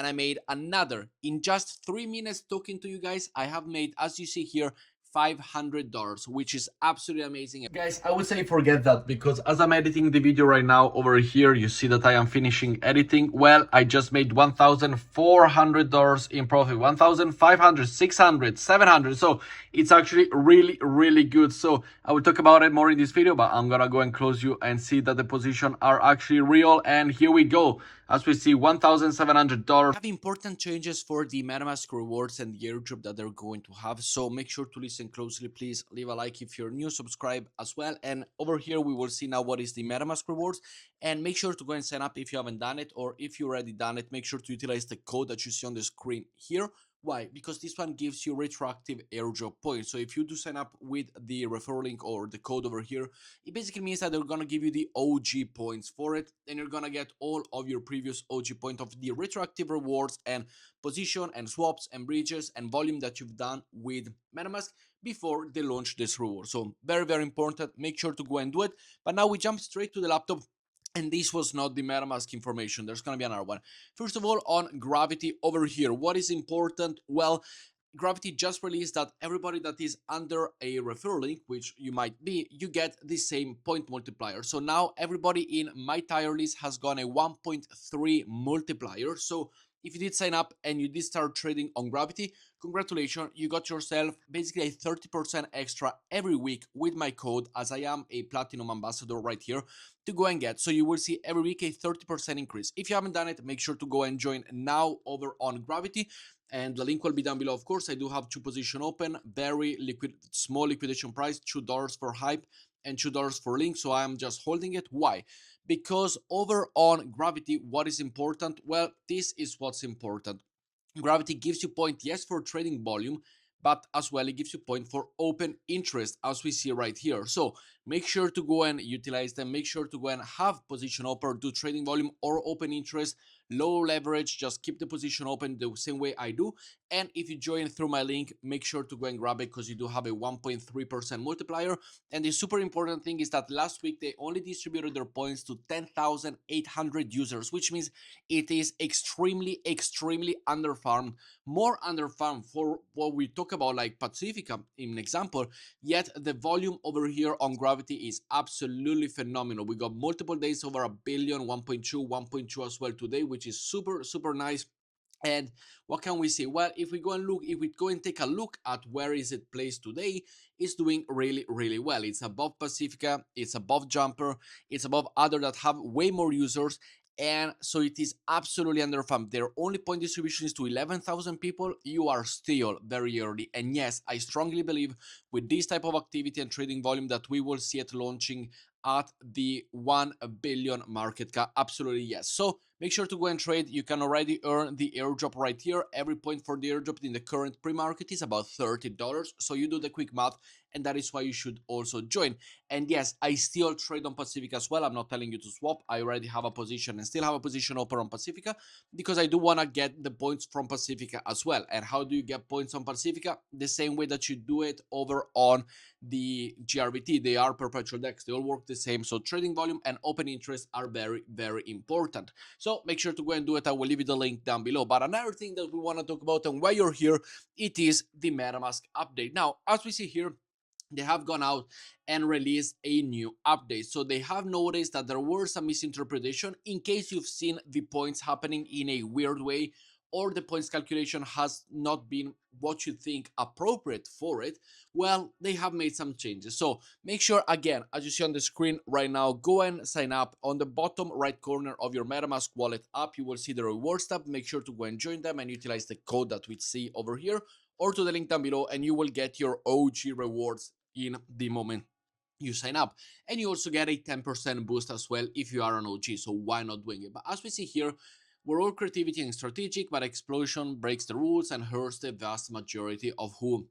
and I made another. In just 3 minutes talking to you guys, I have made, as you see here, $500, which is absolutely amazing. Guys, I would say forget that, because as I'm editing the video right now over here, you see that I am finishing editing. Well, I just made $1,400 in profit, 1,500, 600, 700. So it's actually really, really good. So I will talk about it more in this video, but I'm gonna go and close you and see that the position are actually real. And here we go. As we see, $1,700. Have important changes for the MetaMask rewards and the airdrop that they're going to have. So make sure to listen closely. Please leave a like if you're new, subscribe as well. And over here, we will see now what is the MetaMask rewards. And make sure to go and sign up if you haven't done it, or if you already done it, make sure to utilize the code that you see on the screen here. Why? Because this one gives you retroactive airdrop points. So if you do sign up with the referral link or the code over here, it basically means that they're gonna give you the OG points for it, and you're gonna get all of your previous OG point of the retroactive rewards and position and swaps and bridges and volume that you've done with MetaMask before they launch this reward. So very, very important. Make sure to go and do it. But now we jump straight to the laptop. And this was not the MetaMask information. There's going to be another one. First of all, on Gravity over here, what is important? Well, Gravity just released that everybody that is under a referral link, which you might be, you get the same point multiplier. So now everybody in my tier list has gone a 1.3 multiplier. So if you did sign up and you did start trading on Gravity, congratulations, you got yourself basically a 30% extra every week with my code, as I am a platinum ambassador right here, to go and get. So you will see every week a 30% increase. If you haven't done it, make sure to go and join now over on Gravity, and the link will be down below. Of course, I do have 2 positions open, very liquid, small liquidation price, $2 for hype and $2 for link. So I'm just holding it. Why? Because over on Gravity, what is important? Well, this is what's important. Gravity gives you point, yes, for trading volume, but as well it gives you point for open interest, as we see right here. So make sure to go and utilize them. Make sure to go and have position open, do trading volume or open interest, low leverage, just keep the position open the same way I do. And if you join through my link, make sure to go and grab it, because you do have a 1.3% multiplier. And the super important thing is that last week they only distributed their points to 10,800 users, which means it is extremely, extremely underfarmed, more underfarmed for what we talk about, like Pacifica in example. Yet the volume over here on Gravity is absolutely phenomenal. We got multiple days over a billion, 1.2 as well today, which is super, super nice. And what can we see? Well, if we go and take a look at where is it placed today, it's doing really, really well. It's above Pacifica, it's above Jumper, it's above other that have way more users. And so it is absolutely underfarmed. Their only point distribution is to 11,000 people. You are still very early. And yes, I strongly believe with this type of activity and trading volume that we will see it launching at the 1 billion market cap. Absolutely yes. So make sure to go and trade. You can already earn the airdrop right here. Every point for the airdrop in the current pre-market is about $30. So you do the quick math, and that is why you should also join. And yes, I still trade on Pacifica as well. I'm not telling you to swap. I already have a position and still have a position open on Pacifica, because I do want to get the points from Pacifica as well. And how do you get points on Pacifica? The same way that you do it over on the GRBT. They are perpetual decks. They all work the same. So trading volume and open interest are very, very important. So make sure to go and do it. I will leave you the link down below. But another thing that we want to talk about, and why you're here, it is the MetaMask update. Now, as we see here, they have gone out and released a new update. So they have noticed that there were some misinterpretation. In case you've seen the points happening in a weird way, or the points calculation has not been what you think appropriate for it, well, they have made some changes. So make sure, again, as you see on the screen right now, go and sign up. On the bottom right corner of your MetaMask wallet app, you will see the rewards tab. Make sure to go and join them and utilize the code that we see over here, or to the link down below, and you will get your OG rewards in the moment you sign up. And you also get a 10% boost as well if you are an OG, so why not doing it? But as we see here, we're all creativity and strategic, but explosion breaks the rules and hurts the vast majority of who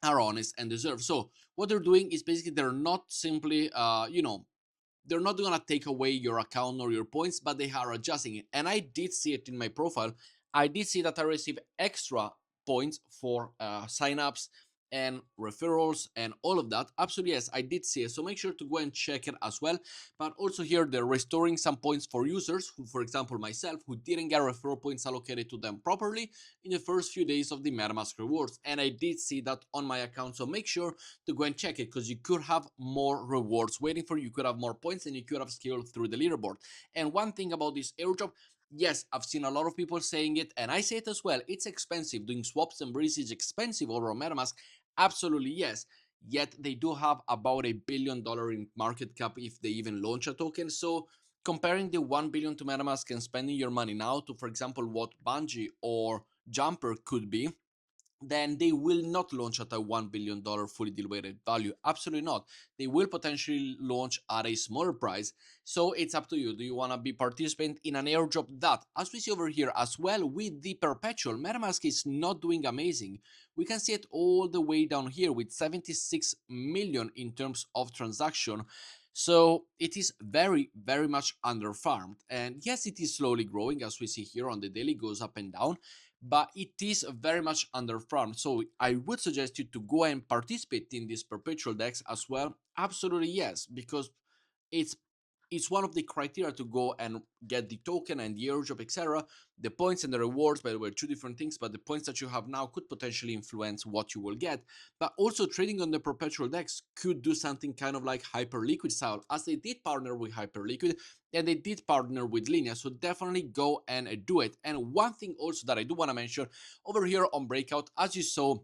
are honest and deserve. So what they're doing is basically they're not simply they're not gonna take away your account or your points, but they are adjusting it. And I did see it in my profile. I did see that I received extra points for signups and referrals and all of that. Absolutely, yes, I did see it. So make sure to go and check it as well. But also here, they're restoring some points for users who, for example, myself, who didn't get referral points allocated to them properly in the first few days of the MetaMask rewards. And I did see that on my account. So make sure to go and check it, because you could have more rewards waiting for you. You could have more points and you could have scaled through the leaderboard. And one thing about this airdrop, yes, I've seen a lot of people saying it, and I say it as well. It's expensive. Doing swaps and breeze is expensive over on MetaMask. Absolutely, yes. Yet they do have about $1 billion in market cap if they even launch a token. So comparing the 1 billion to MetaMask and spending your money now to, for example, what Bungie or Jumper could be, then they will not launch at a $1 billion fully diluted value. Absolutely not. They will potentially launch at a smaller price. So it's up to you. Do you want to be participant in an airdrop that, as we see over here as well with the perpetual, MetaMask is not doing amazing. We can see it all the way down here with 76 million in terms of transaction. So it is very, very much under farmed. And yes, it is slowly growing, as we see here on the daily, goes up and down, but it is very much under farmed. So I would suggest you to go and participate in this perpetual DEX as well. Absolutely, yes, because it's it's one of the criteria to go and get the token and the airdrop, etc. The points and the rewards, by the way, are two different things, but the points that you have now could potentially influence what you will get. But also trading on the perpetual DEX could do something kind of like Hyperliquid style, as they did partner with Hyperliquid and they did partner with Linea. So definitely go and do it. And one thing also that I do want to mention over here on Breakout, as you saw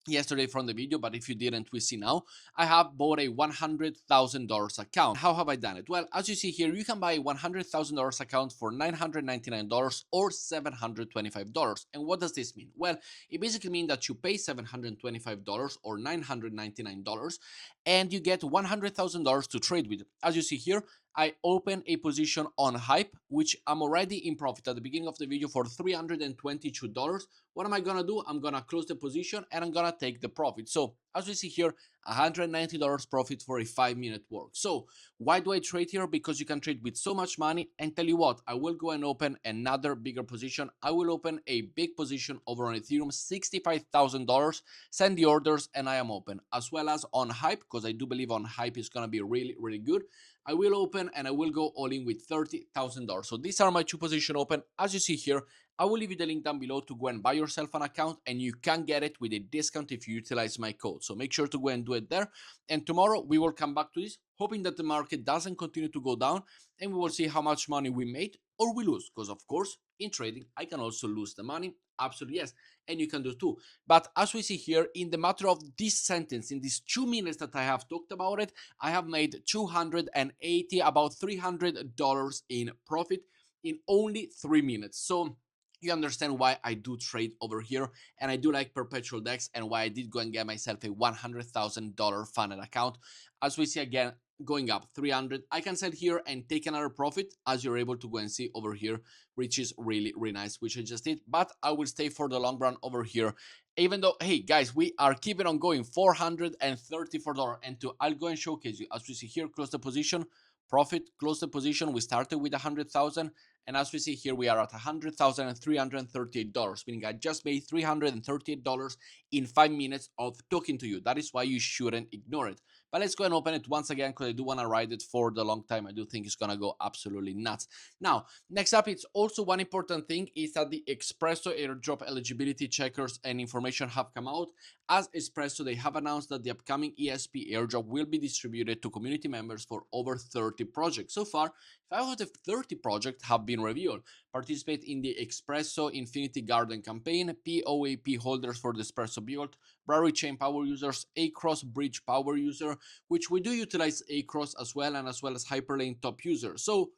yesterday from the video, but if you didn't, we see now, I have bought a $100,000 account. How have I done it? Well, as you see here, you can buy a $100,000 account for $999 or $725. And what does this mean? Well, it basically means that you pay $725 or $999 and you get $100,000 to trade with. As you see here, I open a position on Hype, which I'm already in profit at the beginning of the video for $322. What am I gonna do? I'm gonna close the position and I'm gonna take the profit. So as we see here, $190 profit for a 5-minute work. So why do I trade here? Because you can trade with so much money. And tell you what, I will go and open another bigger position. I will open a big position over on Ethereum, $65,000, send the orders, and I am open. As well as on Hype, because I do believe on Hype is gonna be really, really good. I will open and I will go all in with $30,000. So these are my two positions open. As you see here, I will leave you the link down below to go and buy yourself an account, and you can get it with a discount if you utilize my code. So make sure to go and do it there. And tomorrow we will come back to this, hoping that the market doesn't continue to go down, and we will see how much money we made or we lose. Because of course, in trading, I can also lose the money. Absolutely, yes. And you can do too. But as we see here, in the matter of this sentence, in these 2 minutes that I have talked about it, I have made 280, about $300 in profit in only 3 minutes. So you understand why I do trade over here, and I do like perpetual DEX, and why I did go and get myself a $100,000 funded account. As we see again, going up 300, I can sell here and take another profit, as you're able to go and see over here, which is really, really nice, which I just did. But I will stay for the long run over here, even though, hey guys, we are keeping on going, $434. And I'll go and showcase you, as we see here, close the position, profit, close the position. We started with 100,000, and as we see here, we are at $100,338, meaning I just made $338 in 5 minutes of talking to you. That is why you shouldn't ignore it. But let's go and open it once again, because I do want to ride it for the long time. I do think it's gonna go absolutely nuts. Now, next up, it's also one important thing is that the Espresso airdrop eligibility checkers and information have come out. As Espresso, they have announced that the upcoming ESP airdrop will be distributed to community members for over 30 projects. So far, 5 out of 30 projects have been revealed. Participate in the Espresso Infinity Garden campaign, POAP holders for the Espresso build, Brary Chain power users, Across Bridge power user, which we do utilize Across as well, and as well as Hyperlane top user. So,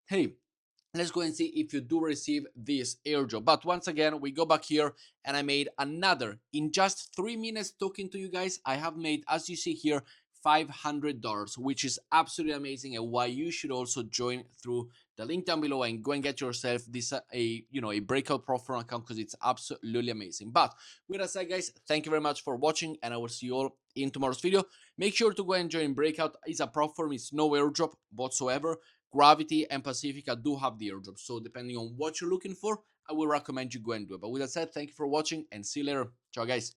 hey, let's go and see if you do receive this airdrop. But once again, we go back here, and I made another, in just 3 minutes talking to you guys, I have made, as you see here, $500, which is absolutely amazing, and why you should also join through the link down below and go and get yourself this a Breakout profile account, because it's absolutely amazing. But with that said, guys, thank you very much for watching, and I will see you all in tomorrow's video. Make sure to go and join Breakout. It's a platform, it's no airdrop whatsoever. Gravity and Pacifica do have the airdrop, so depending on what you're looking for, I will recommend you go and do it. But with that said, thank you for watching, and see you later. Ciao, guys.